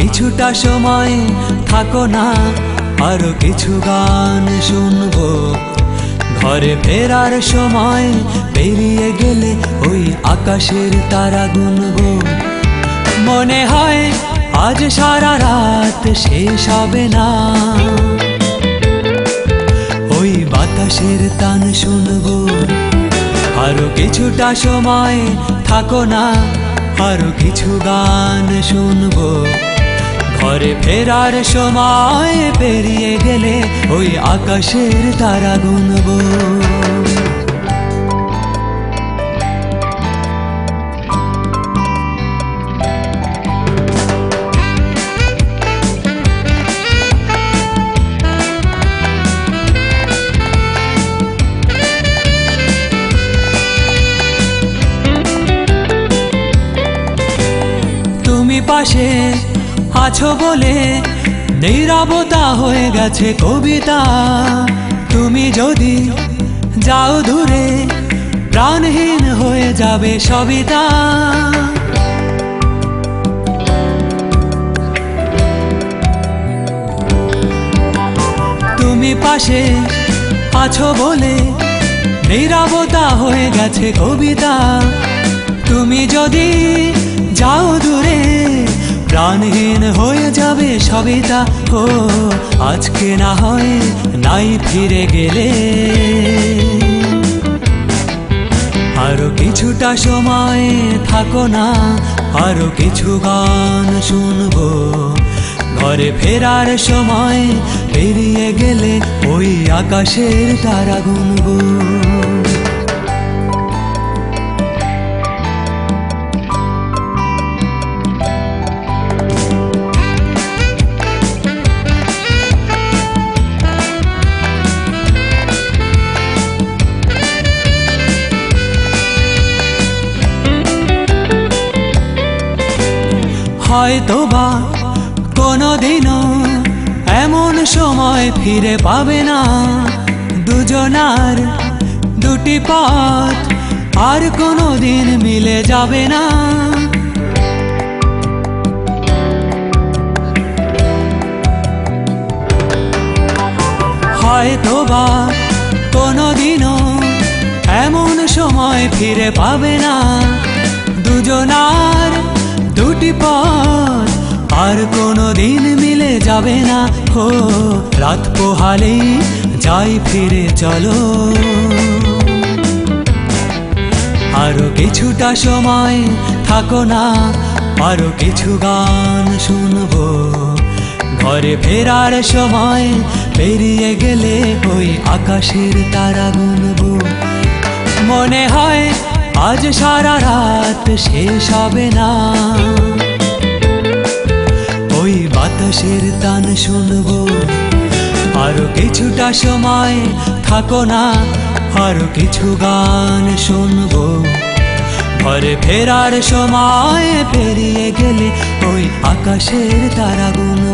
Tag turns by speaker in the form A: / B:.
A: কিছুটা সময় থাকো না, আরো কিছু গান শুনবো। ঘরে ফেরার সময় পেরিয়ে গেলে ওই আকাশের তারা গুনবো। মনে হয় আজ সারা রাত শেষ হবে না, ওই বাতাসের টান শুনবো। আরো কিছুটা সময় থাকো না, আরো কিছু গান শুনবো। ঘরে ফেরার সময় পেরিয়ে গেলে ওই আকাশের তারা গুনবো। তুমি পাশে আছো বলে নীরবতা হয়ে গেছে কবিতা। তুমি যদি যাও দূরে প্রাণহীন হয়ে যাবে সবিতা। তুমি পাশে আছো বলে নীরবতা হয়ে গেছে কবিতা। তুমি যদি যাও দূরে প্রাণহীন হয়ে যাবে সবিতা। ও আজকে না হয় নাই ফিরে গেলে, আরো কিছুটা সময় থাকো না, আরো কিছু গান শুনবো। ঘরে ফেরার সময় পেরিয়ে গেলে ওই আকাশের তারা গুনবো। হয়তোবা কোনোদিনও এমন সময় ফিরে পাবে না, দুজনার দুটি পথ আর কোনোদিন মিলে যাবে না। হয়তোবা কোনোদিনও এমন সময় ফিরে পাবে না, দুজনার দুটি পথ আর কোনোদিন মিলে যাবে না। ও রাত পোহালেই যাই ফিরে চলো, আরো কিছুটা সময় থাকো না, আরো কিছু গান শুনবো। ঘরে ফেরার সময় পেরিয়ে গেলে ওই আকাশের তারা গুনবো। মনে হয় আজ সারা রাত শেষ হবে না, ওই বাতাসের টান শুনবো। আরো কিছুটা সময় থাকো না, আরো কিছু গান শুনবো। ঘরে ফেরার সময় পেরিয়ে গেলে ওই আকাশের তারা গুনবো।